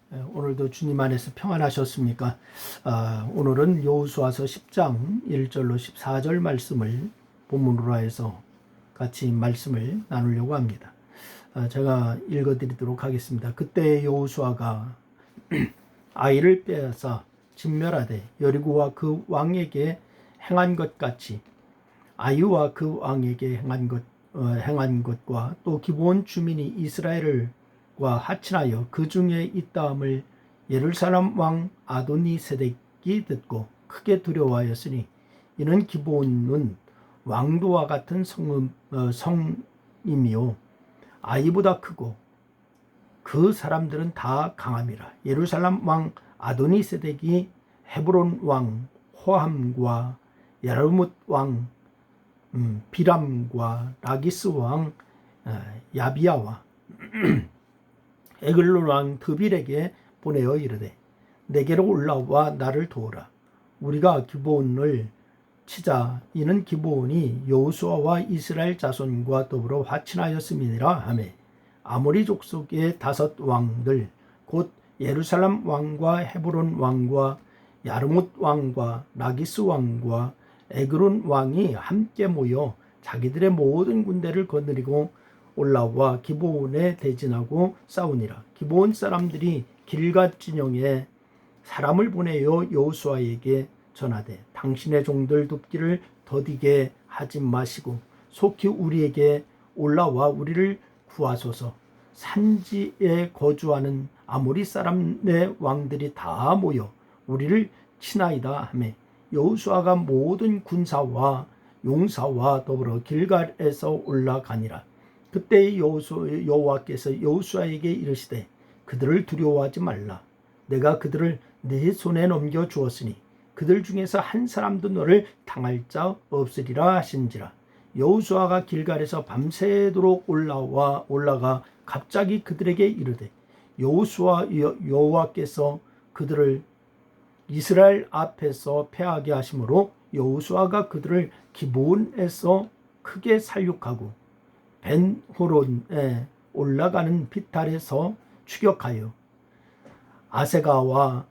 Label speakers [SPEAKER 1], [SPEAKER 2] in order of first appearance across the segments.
[SPEAKER 1] 오늘도 주님 안에서 평안하셨습니까? 오늘은 여호수아서 10장 1절로 14절 말씀을 본문으로 해서 같이 말씀을 나누려고 합니다. 제가 읽어드리도록 하겠습니다. 그때 여호수아가 아이를 빼앗아 진멸하되 여리고와 그 왕에게 행한 것 같이 아이와 그 왕에게 행한 것과 또 기브온 주민이 이스라엘과 합친하여 그 중에 있다함을 예루살렘 왕 아도니세덱이 듣고 크게 두려워하였으니 이는 기브온은 왕도와 같은 성임이요 아이보다 크고 그 사람들은 다 강함이라. 예루살렘 왕 아도니세덱이 헤브론 왕 호함과 야르뭇 왕 비람과 라기스 왕 야비야와 에글론 왕 드빌에게 보내어 이르되 내게로 올라와 나를 도우라. 우리가 기브온을 치자. 이는 기브온이 여호수아와 이스라엘 자손과 더불어 화친하였음이니라 하매 아모리 족속의 5 왕들 곧 예루살렘 왕과 헤브론 왕과 야르뭇 왕과 라기스 왕과 에그론 왕이 함께 모여 자기들의 모든 군대를 거느리고 올라와 기브온에 대진하고 싸우니라. 기브온 사람들이 길갓 진영에 사람을 보내어 여호수아에게 전하되 당신의 종들 돕기를 더디게 하지 마시고 속히 우리에게 올라와 우리를 구하소서. 산지에 거주하는 아모리 사람의 왕들이 다 모여 우리를 치나이다 하매 여호수아가 모든 군사와 용사와 더불어 길갈에서 올라가니라. 그때 여호와께서 여호수아에게 이르시되 그들을 두려워하지 말라. 내가 그들을 네 손에 넘겨 주었으니 그들 중에서 한 사람도 너를 당할 자 없으리라 하신지라. 여호수아가 길갈에서 밤새도록 올라가 갑자기 그들에게 이르되 여호와께서 그들을 이스라엘 앞에서 패하게 하심으로 여호수아가 그들을 기브온에서 크게 살육하고 벤호론에 올라가는 비탈에서 추격하여 아세가와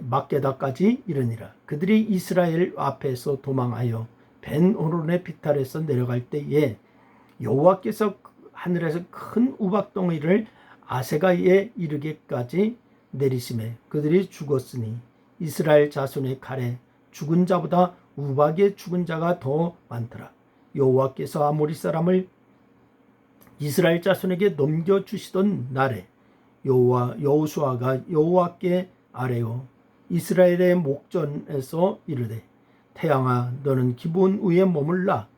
[SPEAKER 1] 막게다까지 이르니라. 그들이 이스라엘 앞에서 도망하여 벤호론의 비탈에서 내려갈 때에 여호와께서 하늘에서 큰 우박덩이를 아세가에 이르기까지 내리심에 그들이 죽었으니 이스라엘 자손의 칼에 죽은 자보다 우박에 죽은 자가 더 많더라. 여호와께서 아모리 사람을 이스라엘 자손에게 넘겨주시던 날에 여호수아가 여호와께 아뢰어 이스라엘의 목전에서 이르되 태양아 너는 기브온 위에 머물라.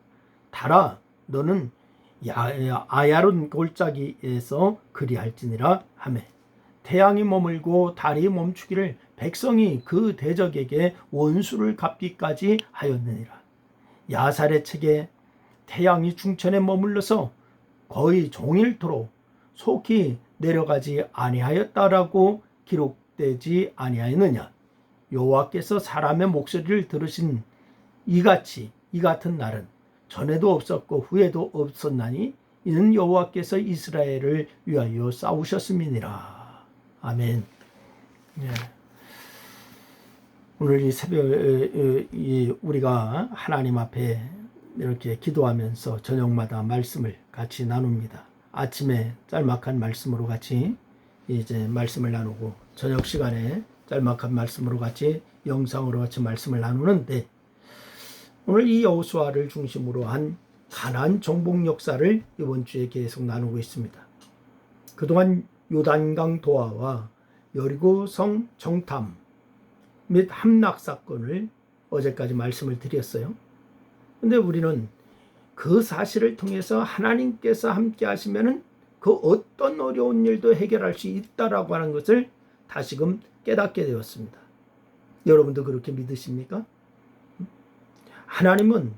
[SPEAKER 1] 달아 너는 아야론 골짜기에서 그리할지니라 하매 태양이 머물고 달이 멈추기를 백성이 그 대적에게 원수를 갚기까지 하였느니라. 야살의 책에 태양이 중천에 머물러서 거의 종일토록 속히 내려가지 아니하였다라고 기록되지 아니하였느냐. 여호와께서 사람의 목소리를 들으신 이 같은 날은 전에도 없었고 후에도 없었나니 이는 여호와께서 이스라엘을 위하여 싸우셨음이니라. 아멘. 예. 오늘 이 새벽에 우리가 하나님 앞에 이렇게 기도하면서 저녁마다 말씀을 같이 나눕니다. 아침에 짤막한 말씀으로 같이 이제 말씀을 나누고 저녁 시간에 짤막한 말씀으로 같이 영상으로 같이 말씀을 나누는데 오늘 이 여호수아를 중심으로 한 가나안 정복 역사를 이번 주에 계속 나누고 있습니다. 그동안 요단강 도하와 여리고 성 정탐 및 함락 사건을 어제까지 말씀을 드렸어요. 근데 우리는 그 사실을 통해서 하나님께서 함께 하시면은 그 어떤 어려운 일도 해결할 수 있다라고 하는 것을 다시금 깨닫게 되었습니다. 여러분도 그렇게 믿으십니까? 하나님은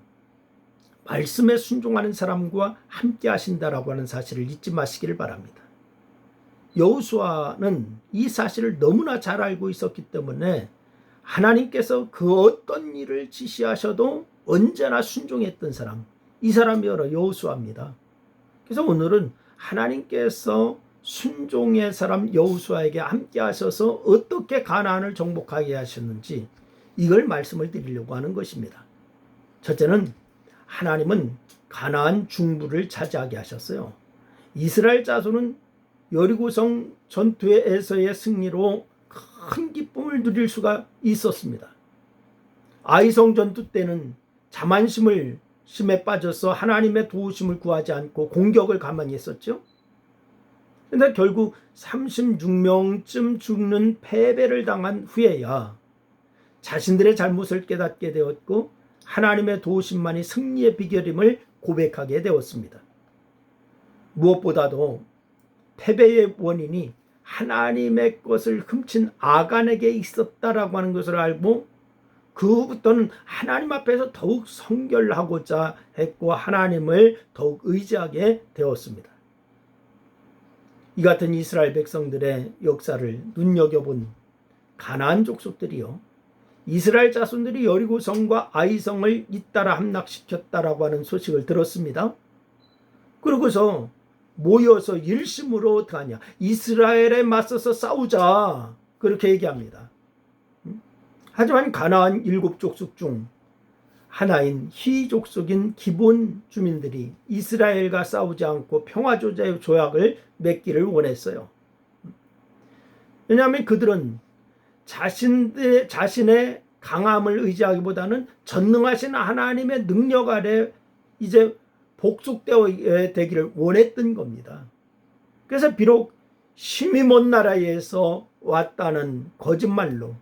[SPEAKER 1] 말씀에 순종하는 사람과 함께 하신다라고 하는 사실을 잊지 마시기를 바랍니다. 여호수아는 이 사실을 너무나 잘 알고 있었기 때문에 하나님께서 그 어떤 일을 지시하셔도 언제나 순종했던 사람, 이 사람이 바로 여호수아입니다. 그래서 오늘은 하나님께서 순종의 사람 여호수아에게 함께 하셔서 어떻게 가나안을 정복하게 하셨는지 이걸 말씀을 드리려고 하는 것입니다. 첫째는 하나님은 가나안 중부를 차지하게 하셨어요. 이스라엘 자손은 여리고성 전투에서의 승리로 큰 기쁨을 누릴 수가 있었습니다. 아이성 전투 때는 자만심에 빠져서 하나님의 도우심을 구하지 않고 공격을 가만히 했었죠. 그런데 결국 36명쯤 죽는 패배를 당한 후에야 자신들의 잘못을 깨닫게 되었고 하나님의 도우심만이 승리의 비결임을 고백하게 되었습니다. 무엇보다도 패배의 원인이 하나님의 것을 훔친 아간에게 있었다라고 하는 것을 알고 그 후부터는 하나님 앞에서 더욱 성결하고자 했고 하나님을 더욱 의지하게 되었습니다. 이 같은 이스라엘 백성들의 역사를 눈여겨본 가나안 족속들이요, 이스라엘 자손들이 여리고성과 아이성을 잇따라 함락시켰다라고 하는 소식을 들었습니다. 그러고서 모여서 일심으로 어떡하냐, 이스라엘에 맞서서 싸우자, 그렇게 얘기합니다. 하지만 가나안 7족속 중 하나인 히 족속인 기본 주민들이 이스라엘과 싸우지 않고 평화조약의 조약을 맺기를 원했어요. 왜냐하면 그들은 자신의 강함을 의지하기보다는 전능하신 하나님의 능력 아래 이제 복속되어 되기를 원했던 겁니다. 그래서 비록 힘이 먼 나라에서 왔다는 거짓말로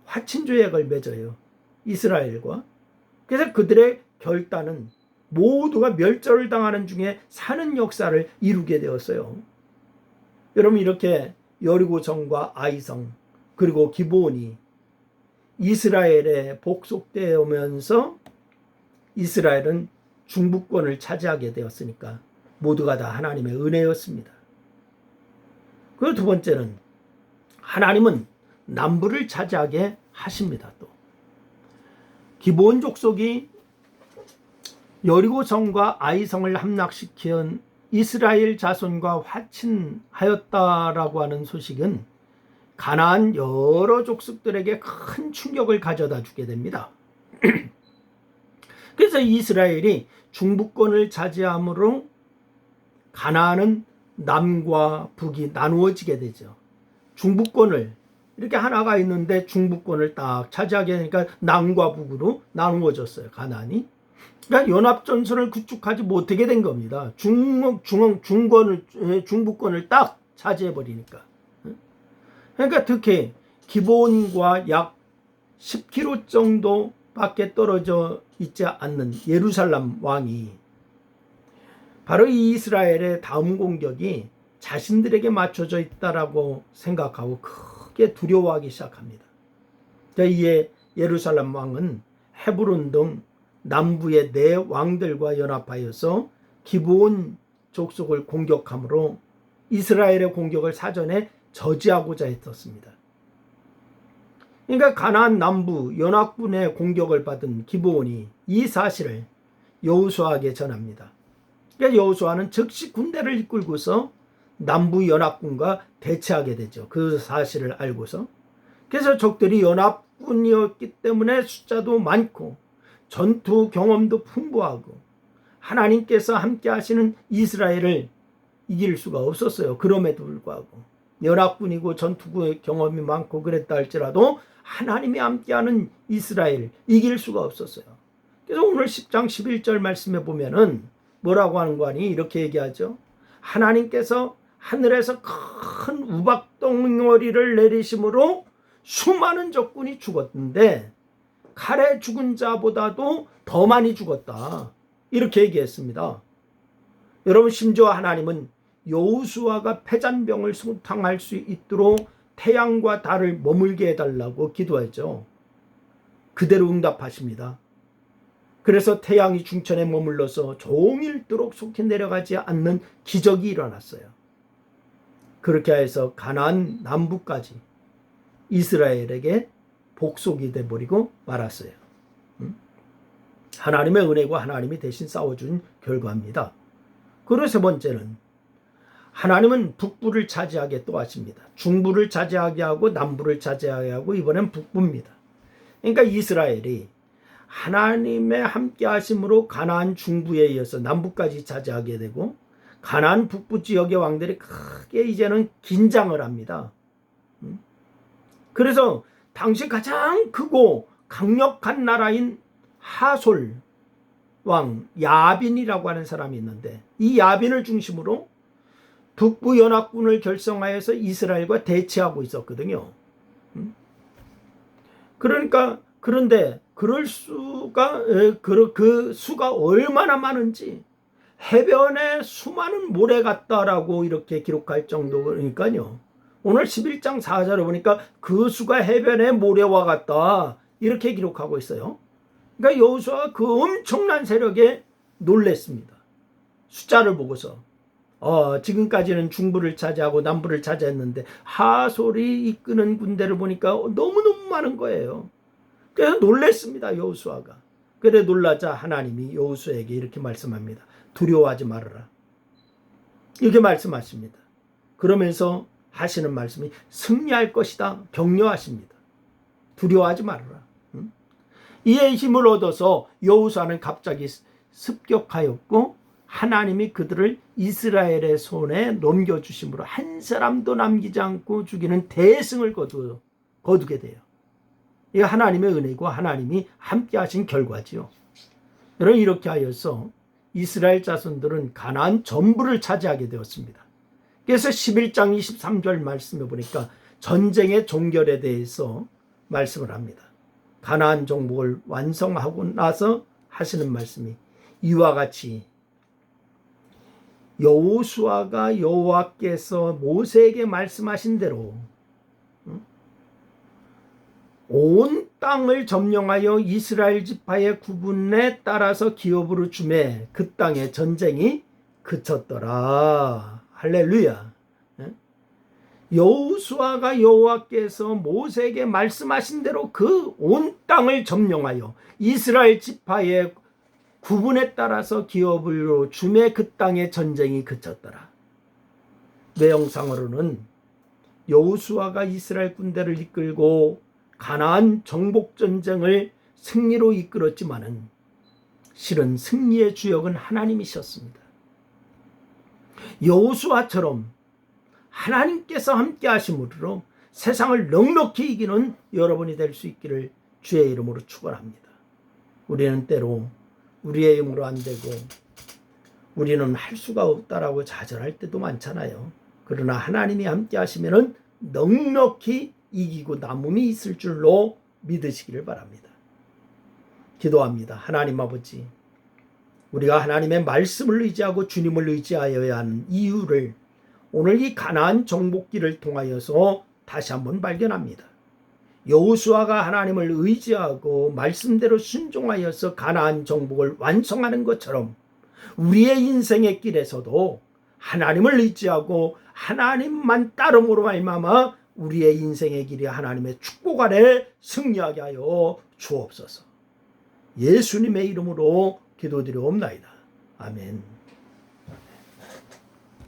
[SPEAKER 1] 화친조약을 맺어요, 이스라엘과. 그래서 그들의 결단은 모두가 멸절을 당하는 중에 사는 역사를 이루게 되었어요. 여러분, 이렇게 여리고성과 아이성 그리고 기브온이 이스라엘에 복속되면서 이스라엘은 중부권을 차지하게 되었으니까 모두가 다 하나님의 은혜였습니다. 그리고 두 번째는 하나님은 남부를 차지하게 하십니다. 또 기브온 족속이 여리고성과 아이성을 함락시킨 이스라엘 자손과 화친하였다라고 하는 소식은 가나안 여러 족속들에게 큰 충격을 가져다 주게 됩니다. 그래서 이스라엘이 중부권을 차지함으로 가나안은 남과 북이 나누어지게 되죠. 중부권을 이렇게 하나가 있는데 중부권을 딱 차지하게 되니까 남과 북으로 나누어졌어요, 가나안이. 그러니까 연합전선을 구축하지 못하게 된 겁니다. 중부권을 딱 차지해버리니까. 그러니까 특히 기브온과 약 10km 정도밖에 떨어져 있지 않는 예루살렘 왕이 바로 이 이스라엘의 다음 공격이 자신들에게 맞춰져 있다라고 생각하고 크게 두려워하기 시작합니다. 이에 예루살렘 왕은 헤브론 등 남부의 4왕들과 연합하여서 기브온 족속을 공격함으로 이스라엘의 공격을 사전에 저지하고자 했었습니다. 그러니까 가나안 남부 연합군의 공격을 받은 기브온이 이 사실을 여호수아에게 전합니다. 그러니까 여호수아는 즉시 군대를 이끌고서 남부 연합군과 대치하게 되죠. 그 사실을 알고서. 그래서 적들이 연합군이었기 때문에 숫자도 많고 전투 경험도 풍부하고 하나님께서 함께 하시는 이스라엘을 이길 수가 없었어요. 그럼에도 불구하고 연합군이고 전투 경험이 많고 그랬다 할지라도 하나님이 함께하는 이스라엘 이길 수가 없었어요. 그래서 오늘 10장 11절 말씀에 보면은 뭐라고 하는 거 아니? 이렇게 얘기하죠. 하나님께서 하늘에서 큰 우박덩어리를 내리심으로 수많은 적군이 죽었는데 칼에 죽은 자보다도 더 많이 죽었다, 이렇게 얘기했습니다. 여러분, 심지어 하나님은 여호수아가 패잔병을 소탕할 수 있도록 태양과 달을 머물게 해달라고 기도했죠. 그대로 응답하십니다. 그래서 태양이 중천에 머물러서 종일도록 속히 내려가지 않는 기적이 일어났어요. 그렇게 해서 가나안 남부까지 이스라엘에게 복속이 돼버리고 말았어요. 하나님의 은혜고 하나님이 대신 싸워준 결과입니다. 그리고 세 번째는 하나님은 북부를 차지하게 또 하십니다. 중부를 차지하게 하고 남부를 차지하게 하고 이번엔 북부입니다. 그러니까 이스라엘이 하나님의 함께 하심으로 가나안 중부에 이어서 남부까지 차지하게 되고 가나안 북부 지역의 왕들이 크게 이제는 긴장을 합니다. 그래서 당시 가장 크고 강력한 나라인 하솔 왕 야빈이라고 하는 사람이 있는데 이 야빈을 중심으로 북부 연합군을 결성하여서 이스라엘과 대치하고 있었거든요. 그러니까 그런데 그럴 수가 그 수가 얼마나 많은지 해변에 수많은 모래 같다라고 이렇게 기록할 정도니까요. 오늘 11장 4절에 보니까 그 수가 해변에 모래와 같다 이렇게 기록하고 있어요. 그러니까 여호수아가 그 엄청난 세력에 놀랬습니다. 숫자를 보고서 지금까지는 중부를 차지하고 남부를 차지했는데 하솔이 이끄는 군대를 보니까 너무너무 많은 거예요. 그래서 놀랬습니다. 여호수아가. 그래 놀라자 하나님이 여호수아에게 이렇게 말씀합니다. 두려워하지 말아라. 이렇게 말씀하십니다. 그러면서 하시는 말씀이 승리할 것이다. 격려하십니다. 두려워하지 말아라. 이에 힘을 얻어서 여호수아는 갑자기 습격하였고 하나님이 그들을 이스라엘의 손에 넘겨주심으로 한 사람도 남기지 않고 죽이는 대승을 거두게 돼요. 이게 하나님의 은혜고 하나님이 함께 하신 결과지요. 여러분 이렇게 하여서 이스라엘 자손들은 가나안 전부를 차지하게 되었습니다. 그래서 11장 23절 말씀해 보니까 전쟁의 종결에 대해서 말씀을 합니다. 가나안 정복을 완성하고 나서 하시는 말씀이 이와 같이 여호수아가 여호와께서 모세에게 말씀하신 대로 온 땅을 점령하여 이스라엘 지파의 구분에 따라서 기업으로 주매 그 땅의 전쟁이 그쳤더라. 할렐루야. 여호수아가 여호와께서 모세에게 말씀하신 대로 그 온 땅을 점령하여 이스라엘 지파의 구분에 따라서 기업으로 주매 그 땅의 전쟁이 그쳤더라. 내용상으로는 여호수아가 이스라엘 군대를 이끌고 가나안 정복 전쟁을 승리로 이끌었지만은 실은 승리의 주역은 하나님이셨습니다. 여호수아처럼 하나님께서 함께 하심으로 세상을 넉넉히 이기는 여러분이 될 수 있기를 주의 이름으로 축원합니다. 우리는 때로 우리의 힘으로 안 되고 우리는 할 수가 없다라고 좌절할 때도 많잖아요. 그러나 하나님이 함께 하시면은 넉넉히 이기고 남음이 있을 줄로 믿으시기를 바랍니다. 기도합니다. 하나님 아버지, 우리가 하나님의 말씀을 의지하고 주님을 의지하여야 하는 이유를 오늘 이 가나안 정복기를 통하여서 다시 한번 발견합니다. 여호수아가 하나님을 의지하고 말씀대로 순종하여서 가나안 정복을 완성하는 것처럼 우리의 인생의 길에서도 하나님을 의지하고 하나님만 따름으로 말미암아 우리의 인생의 길이 하나님의 축복 아래 승리하게 하여 주옵소서. 예수님의 이름으로 기도드리옵나이다. 아멘.